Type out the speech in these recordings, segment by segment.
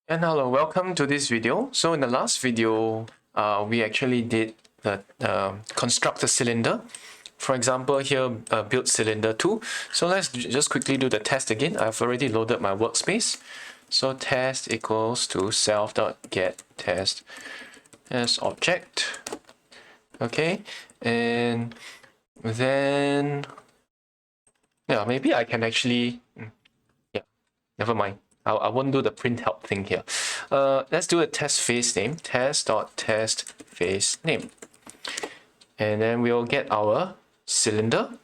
And hello, welcome to this video. So in the last video, we actually did the construct a cylinder. For example, here build cylinder 2. So let's just quickly do the test again. I've already loaded my workspace. So test equals to self.get test as object. Okay, and then yeah, maybe I can actually never mind. I won't do the print help thing here. Let's do a test phase name, test.test phase name. And then we'll get our cylinder.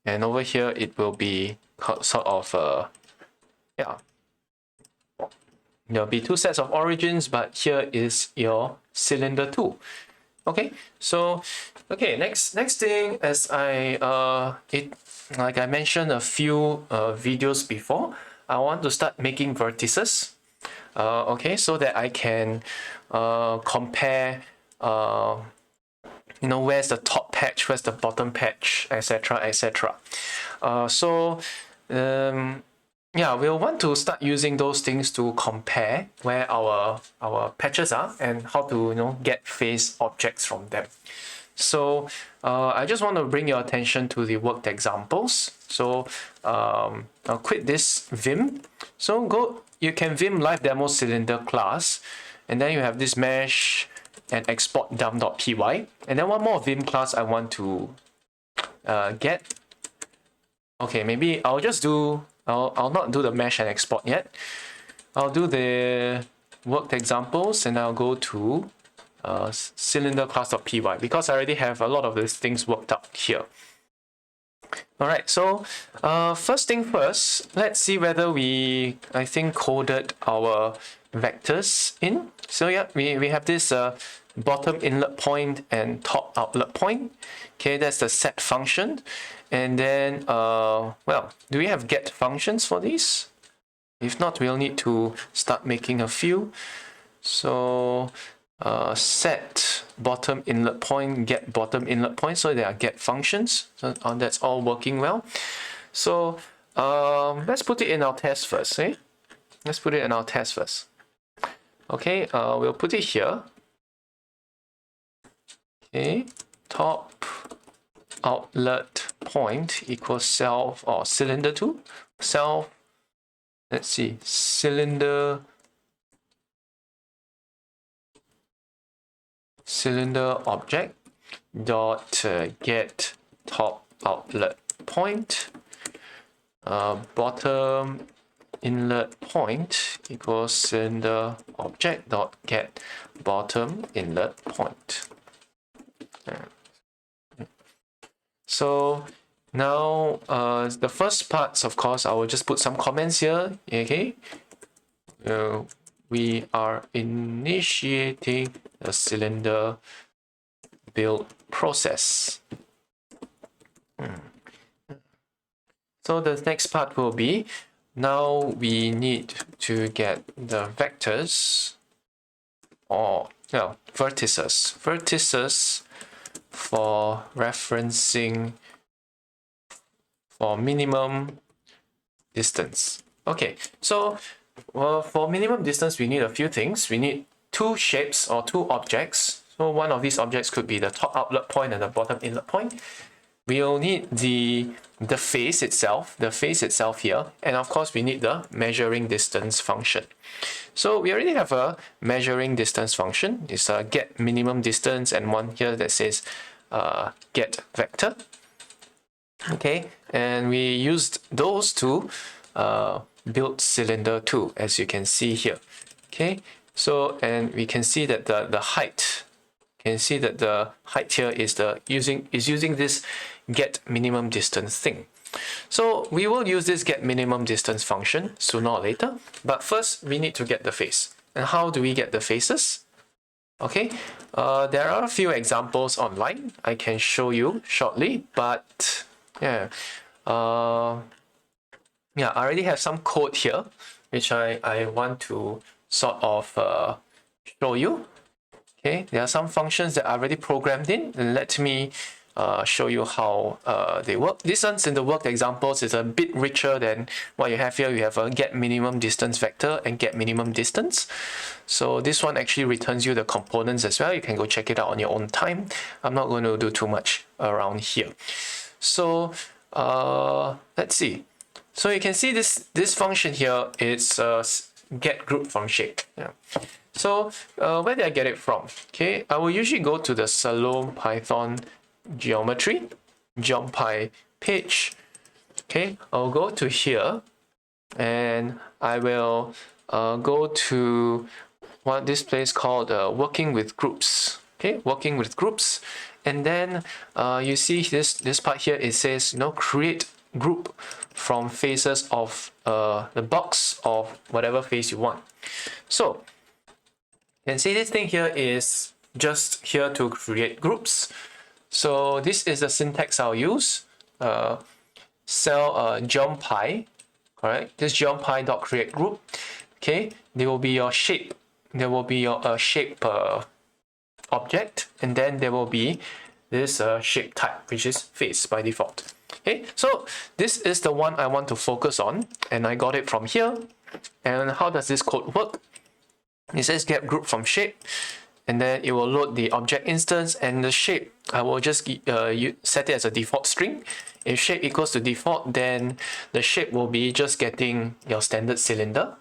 And over here, it will be sort of, there'll be two sets of origins, but here is your cylinder 2. Okay, so, next thing, as like I mentioned a few videos before, I want to start making vertices, so that I can compare, where's the top patch, where's the bottom patch, etc., etc. We'll want to start using those things to compare where our patches are and how to get phase objects from them. So I just want to bring your attention to the worked examples. So I'll quit this Vim. So you can Vim live demo cylinder class, and then you have this mesh and export dump.py, and then one more Vim class I want to get. Okay, maybe I'll just do, I'll not do the mesh and export yet. I'll do the worked examples, and I'll go to cylinder class.py because I already have a lot of these things worked out here. All right, so first thing first, let's see whether we, coded our vectors in. So yeah, we have this bottom inlet point and top outlet point. Okay, that's the set function. And then, do we have get functions for these? If not, we'll need to start making a few. So set bottom inlet point, get bottom inlet point, so they are get functions. So that's all working well. So let's put it in our test first. Let's put it in our test first. Okay, we'll put it here. Okay, top outlet point equals self or cylinder 2. Self, let's see, cylinder object dot get top outlet point, bottom inlet point equals cylinder object dot get bottom inlet point. So now the first parts, of course, I will just put some comments here. Okay, we are initiating the cylinder build process. So the next part will be, now we need to get the vectors, or vertices for referencing for minimum distance. Okay, so for minimum distance, we need a few things. We need two shapes or two objects. So one of these objects could be the top outlet point and the bottom inlet point. We'll need the phase itself, here, and of course we need the measuring distance function. So we already have a measuring distance function. It's a get minimum distance, and one here that says get vector. Okay, and we used those to build cylinder 2, as you can see here. Okay, so and we can see that the height, here is using this get minimum distance thing. So we will use this get minimum distance function sooner or later, but first we need to get the phase. And how do we get the phases? Okay, there are a few examples online I can show you shortly, but I already have some code here which I want to sort of show you. Okay, there are some functions that are already programmed in, and let me show you how they work. This one's in the worked examples is a bit richer than what you have here. You have a get minimum distance vector and get minimum distance. So this one actually returns you the components as well. You can go check it out on your own time. I'm not going to do too much around here. So let's see. So you can see this function here is get group from shape. Yeah. So where did I get it from? Okay, I will usually go to the Salome Python Geometry GeompY page. Okay, I'll go to here and I will go to this place called working with groups. Okay, working with groups, and then you see this part here. It says create group from faces of the box of whatever face you want. So you can see this thing here is just here to create groups. So this is the syntax I'll use. Geompy, correct? This geompy.create group. Okay, there will be your shape. There will be your shape object, and then there will be this shape type, which is face by default. Okay, so this is the one I want to focus on, and I got it from here. And how does this code work? It says get group from shape, and then it will load the object instance, and the shape I will just set it as a default string. If shape equals to default, then the shape will be just getting your standard cylinder.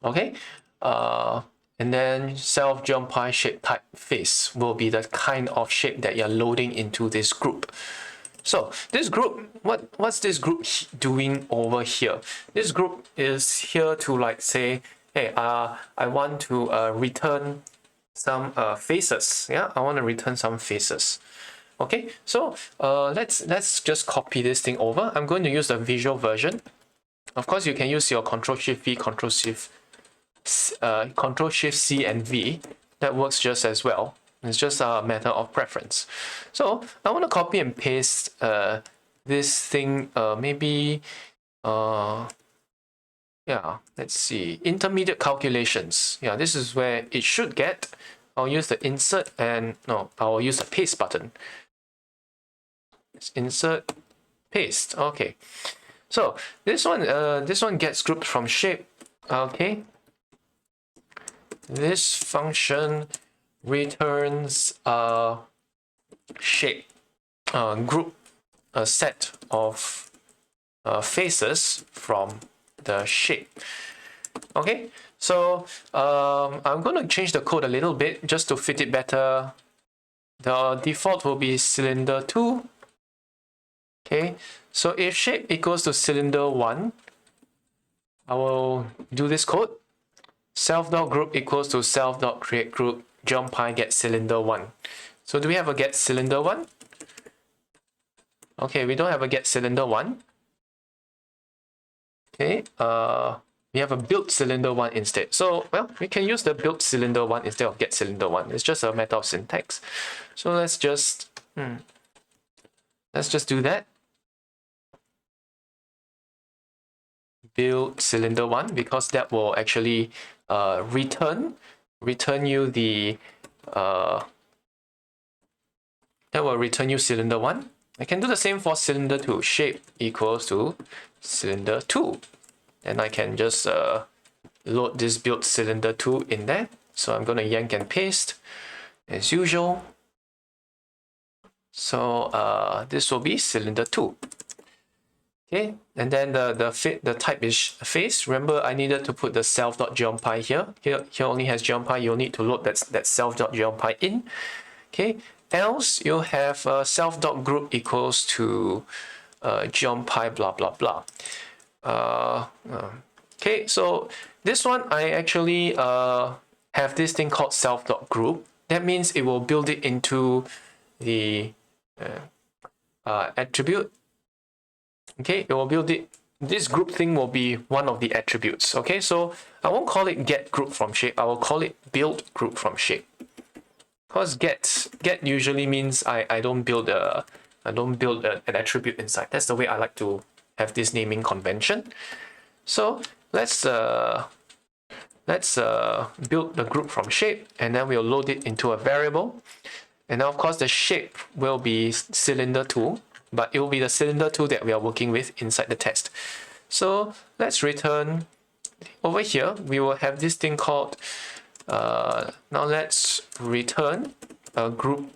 Okay, and then self geompy shape type face will be the kind of shape that you're loading into this group. So this group, what's this group doing over here? This group is here to say, hey, I want to return some faces. Yeah, I want to return some faces. Okay, so let's just copy this thing over. I'm going to use the visual version. Of course, you can use your Control-Shift-V, Control-Shift-C and V. That works just as well. It's just a matter of preference. So I want to copy and paste this thing, maybe, yeah, let's see, intermediate calculations. Yeah, this is where it should get. I'll use the insert and, no, I'll use the paste button. Let's insert, paste, okay. So this one gets grouped from shape, okay. This function returns a shape group, a set of faces from the shape. Okay, so I'm going to change the code a little bit just to fit it better. The default will be cylinder2. Okay, so if shape equals to cylinder1, I will do this code. Self.group equals to self.create group geompy get cylinder1. So do we have a get cylinder1? Okay, we don't have a get cylinder1. Okay, we have a build cylinder1 instead. So, well, we can use the build cylinder1 instead of get cylinder1. It's just a matter of syntax. So let's just do that. Build cylinder1, because that will actually return you the that will return you cylinder1. I can do the same for cylinder2. Shape equals to cylinder2, and I can just load this build cylinder2 in there. So I'm going to yank and paste as usual. So this will be cylinder2. Okay, and then the type is face. Remember, I needed to put the self.geompy here. Here only has geompy. You'll need to load that self.geompy in. Okay, else you'll have self.group equals to geompy blah blah blah. Okay, so this one I actually have this thing called self.group. That means it will build it into the attribute. Okay, it will build it. This group thing will be one of the attributes. Okay, so I won't call it get group from shape. I will call it build group from shape. Because get usually means I don't build an attribute inside. That's the way I like to have this naming convention. So let's build the group from shape, and then we'll load it into a variable. And now of course the shape will be cylinder 2, but it will be the cylinder 2 that we are working with inside the test. So let's return over here. We will have this thing called now let's return a group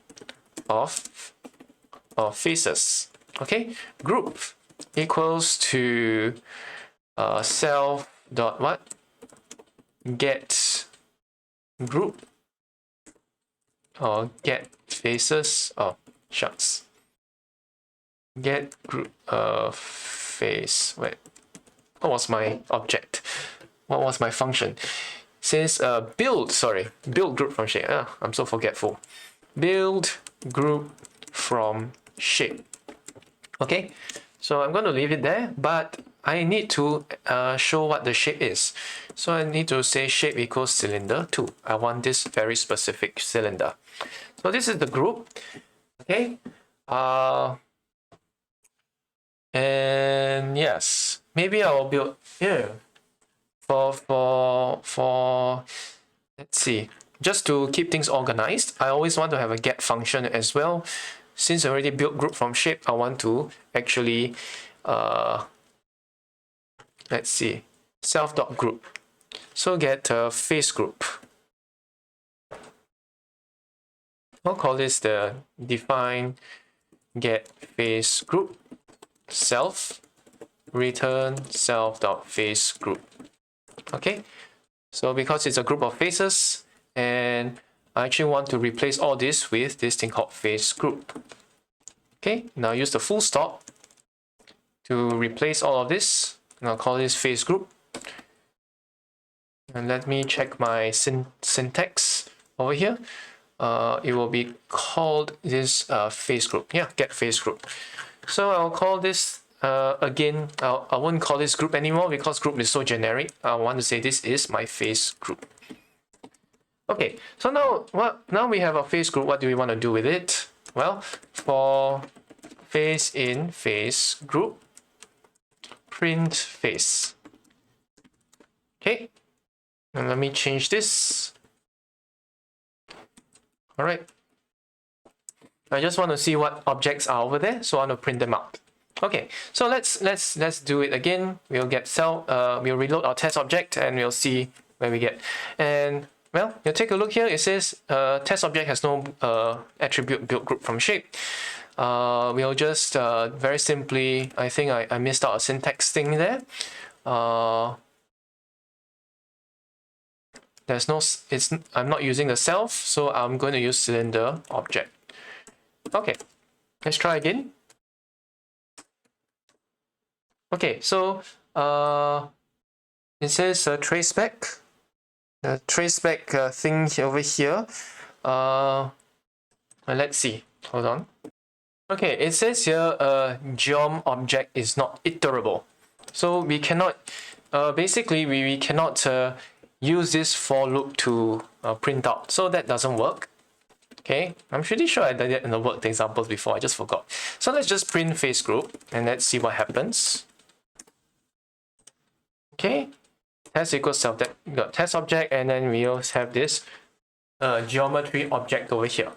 of faces. Okay, group equals to self dot what, get group or get faces. Oh shucks, get group face. Wait, what was my object? What was my function? Since build group from shape. I'm so forgetful. Build group from shape. Okay, so I'm going to leave it there, but I need to show what the shape is. So I need to say shape equals cylinder 2. I want this very specific cylinder. So this is the group. Okay, and yes, maybe I will build here for let's see, just to keep things organized. I always want to have a get function as well. Since I already built group from shape, I want to actually let's see, self.group. So get face group. I'll call this the define get face group self return self.face group. Okay, so because it's a group of faces, and I actually want to replace all this with this thing called face group. Okay, now use the full stop to replace all of this, and I'll call this face group. And let me check my syntax over here. It will be called this face group. Yeah, get face group. So I'll call this again. I won't call this group anymore because group is so generic. I want to say this is my face group. Okay, so now we have a face group. What do we want to do with it? Well, for face in face group, print face. Okay, and let me change this. All right, I just want to see what objects are over there, so I want to print them out. Okay, so let's do it again. We'll get we'll reload our test object and we'll see where we get. And well, you take a look here. It says test object has no attribute build group from shape. We'll just very simply, I think I missed out a syntax thing there. There's no, I'm not using the self, so I'm going to use cylinder object. Okay, let's try again. Okay, so it says traceback. The traceback thing over here. Let's see. Hold on. Okay, it says here geom object is not iterable. So we cannot, basically we cannot use this for loop to print out. So that doesn't work. Okay, I'm pretty sure I did that in the worked examples before. I just forgot. So let's just print face group and let's see what happens. Okay, test equals self test object, and then we'll have this geometry object over here.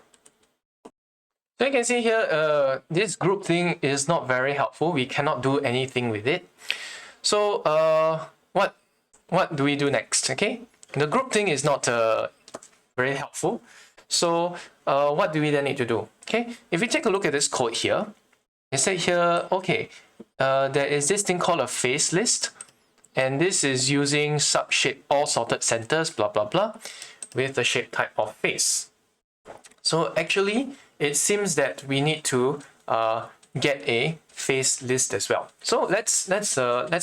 So you can see here, this group thing is not very helpful. We cannot do anything with it. So what do we do next? Okay, the group thing is not very helpful. So what do we then need to do? Okay, if we take a look at this code here, it says here, okay, there is this thing called a face list. And this is using subshape all sorted centers, blah, blah, blah, with the shape type of face. So actually, it seems that we need to get a face list as well. So let's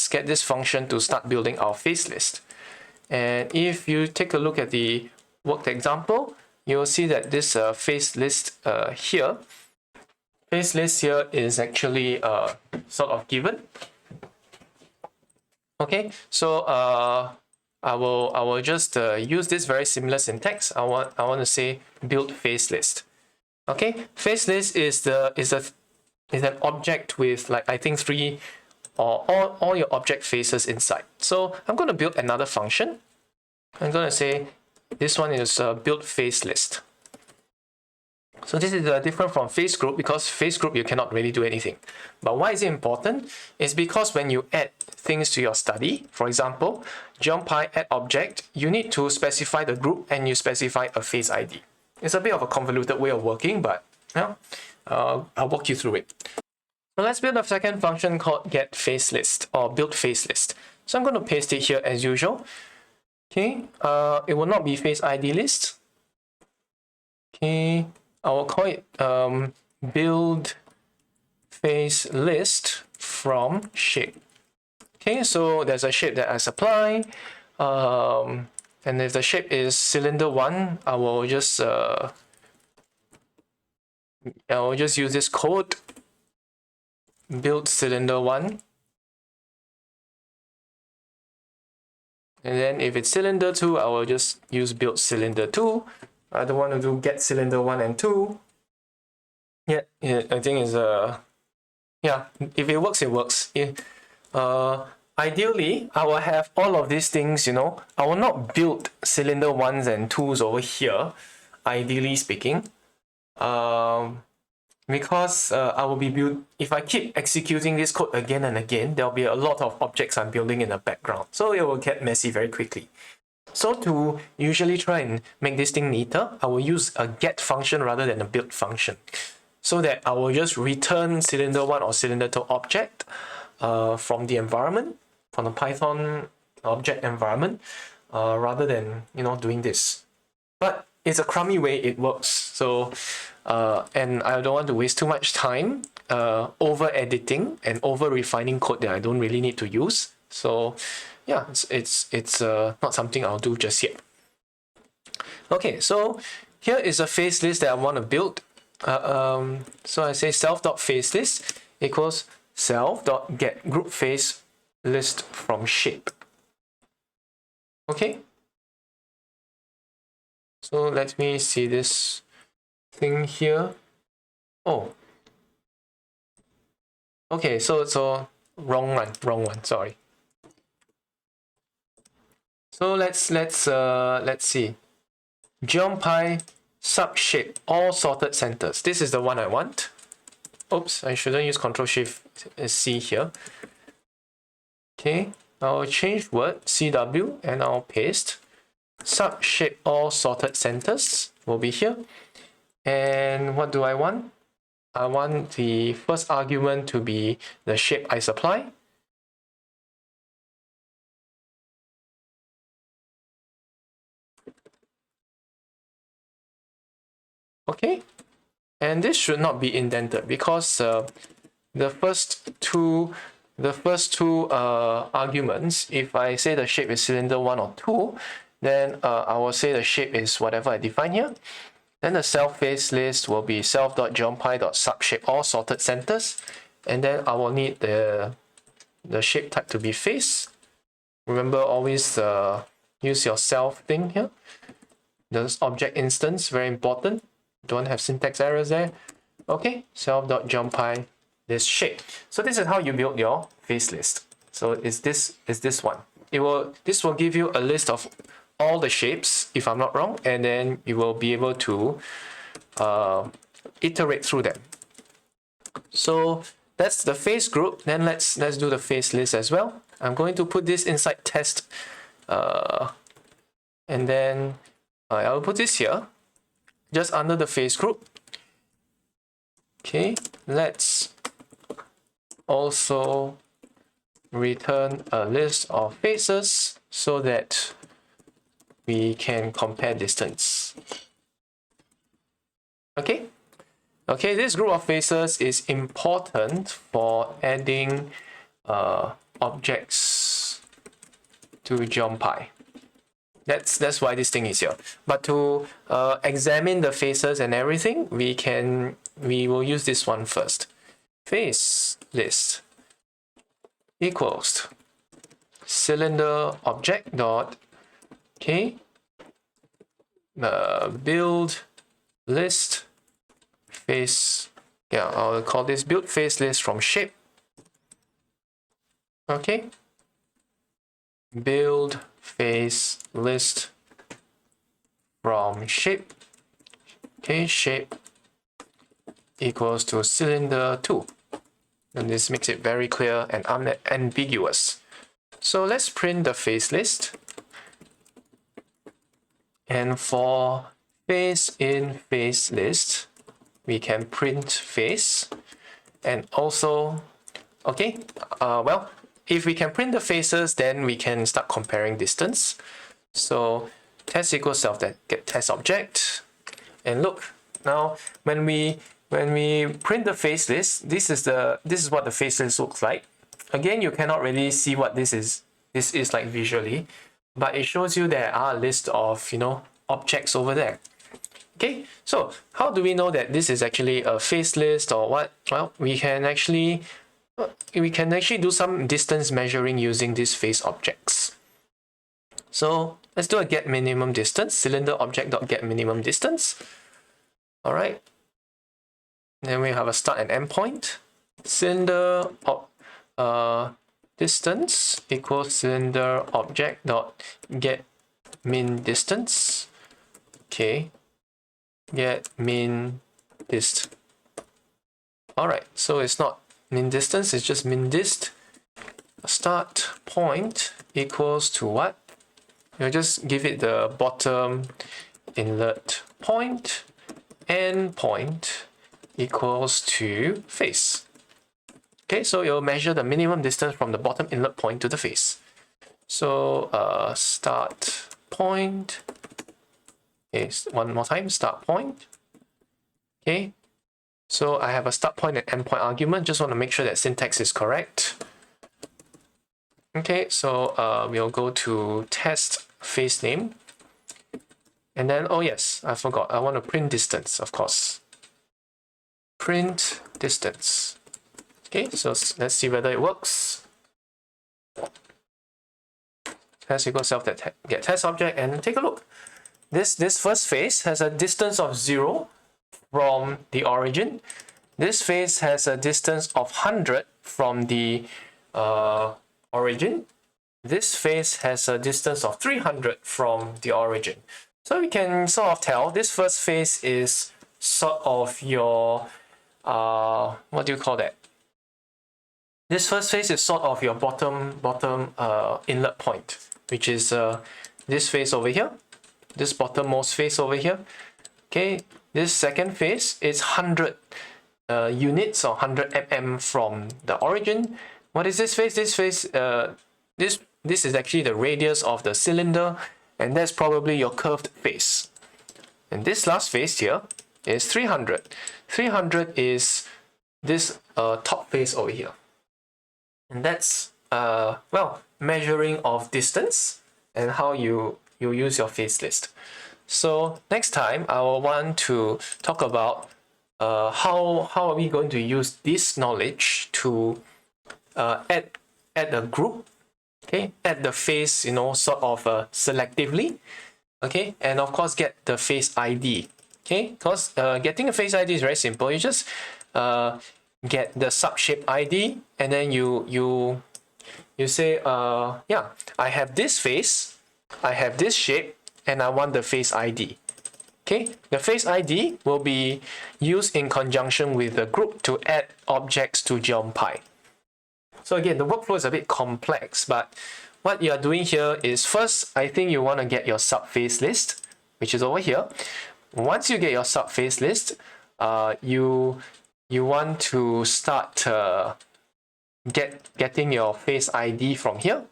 get this function to start building our face list. And if you take a look at the worked example, you'll see that this face list here is actually sort of given. Okay, so I will just use this very similar syntax. I want to say build face list. Okay, face list is an object with, like, I think 3 or all your object faces inside. So I'm going to build another function. I'm going to say this one is build face list. So this is different from face group, because face group you cannot really do anything. But why is it important? It's because when you add things to your study, for example, GeompI add object, you need to specify the group and you specify a face ID. It's a bit of a convoluted way of working, but I'll walk you through it. So let's build a second function called getFaceList or buildFaceList. So I'm going to paste it here as usual. Okay, it will not be face ID list. Okay, I will call it build face list from shape. Okay, so there's a shape that I supply, and if the shape is cylinder 1, I will just use this code build cylinder 1. And then if it's cylinder 2, I will just use build cylinder 2. I don't want to do get cylinder 1 and 2. Yeah, I think it's yeah, if it works, it works. Ideally, I will have all of these things, I will not build cylinder 1s and 2s over here, ideally speaking. Because I will be if I keep executing this code again and again, there'll be a lot of objects I'm building in the background. So it will get messy very quickly. So to usually try and make this thing neater, I will use a get function rather than a build function. So that I will just return cylinder 1 or cylinder 2 object from the environment, from the Python object environment, rather than doing this. But it's a crummy way it works. So and I don't want to waste too much time over editing and over refining code that I don't really need to use. So yeah, it's not something I'll do just yet. Okay, so here is a face list that I want to build. So I say self.facelist equals self.getGroupFaceList from shape. Okay. So let me see this thing here. Oh. Okay, so wrong one, sorry. So let's see. GeompI subshape all sorted centers. This is the one I want. Oops, I shouldn't use Ctrl+Shift+C here. Okay, I'll change word CW and I'll paste. Subshape all sorted centers will be here. And what do I want? I want the first argument to be the shape I supply. Okay, and this should not be indented because the first two arguments, if I say the shape is cylinder 1 or 2, then I will say the shape is whatever I define here. Then the self-face list will be self.geompi.subshape all sorted centers, and then I will need the shape type to be face. Remember, always use your self thing here. The object instance, very important. Don't have syntax errors there. Okay, self.geompi this shape. So this is how you build your face list. So is this one. This will give you a list of all the shapes, if I'm not wrong, and then you will be able to iterate through them. So that's the face group. Then let's do the face list as well. I'm going to put this inside test, and then I'll put this here, just under the face group. Okay, let's also return a list of faces so that we can compare distance. Okay, this group of faces is important for adding objects to GeompI. That's why this thing is here. But to examine the faces and everything, we will use this one first. Face list equals cylinder object dot build list face. Yeah, I'll call this build face list from shape. Okay, build face list from shape. Okay, shape equals to cylinder2. And this makes it very clear and unambiguous. So let's print the face list. And for face in face list, we can print face. And also, okay, well, if we can print the faces, then we can start comparing distance. So test equals self that get test object. And look, now when we print the face list, this is what the face list looks like. Again, you cannot really see what this is like visually, but it shows you there are a list of objects over there. Okay, so how do we know that this is actually a face list or what? Well, we can actually do some distance measuring using these face objects. So let's do a get minimum distance, cylinder object.get minimum distance. All right. Then we have a start and end point. Cylinder distance equals cylinder object.get min distance. Okay. Get min dist. All right. So it's not min distance, it's just min dist. Start point equals to what? You just give it the bottom inlet point, end point equals to face. Okay, so you'll measure the minimum distance from the bottom inlet point to the face. So start point is one more time, start point. Okay, so I have a start point and end point argument. Just want to make sure that syntax is correct. Okay, so we'll go to test face name. And then, oh yes, I forgot. I want to print distance, of course. Print distance. Okay, so let's see whether it works. Test equals self that get test object and take a look. This first face has a distance of 0 from the origin. This face has a distance of 100 from the origin. This face has a distance of 300 from the origin. So we can sort of tell this first face is sort of your, what do you call that? This first face is sort of your bottom inlet point, which is this face over here, this bottommost face over here. Okay, this second face is 100 units or 100 mm from the origin. What is this face? This face, this is actually the radius of the cylinder, and that's probably your curved face. And this last face here is 300. 300 is this top face over here. And that's, well, measuring of distance and how you use your face list. So next time, I will want to talk about how are we going to use this knowledge to add a group, okay, add the face, sort of selectively, okay, and of course get the face ID, okay, because getting a face ID is very simple. You just get the subshape ID, and then you say, yeah, I have this face, I have this shape, and I want the face ID. Okay, the face ID will be used in conjunction with the group to add objects to GeompY. So again, the workflow is a bit complex, but what you are doing here is first, I think you want to get your subface list, which is over here. Once you get your subface list, you want to start getting your face ID from here.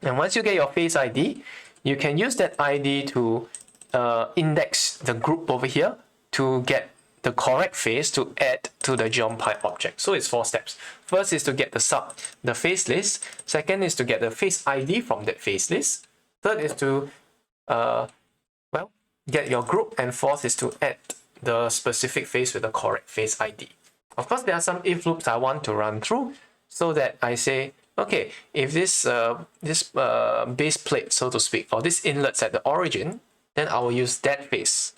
And once you get your face ID, you can use that ID to index the group over here to get the correct face to add to the GeompY object. So it's 4 steps. First is to get the face list. Second is to get the face ID from that face list. Third is to well, get your group, and fourth is to add the specific face with the correct face ID. Of course, there are some if loops I want to run through so that I say, okay, if this base plate, so to speak, or this inlet's at the origin, then I will use that face.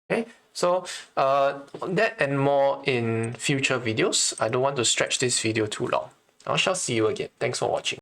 Okay, so that and more in future videos. I don't want to stretch this video too long. I shall see you again. Thanks for watching.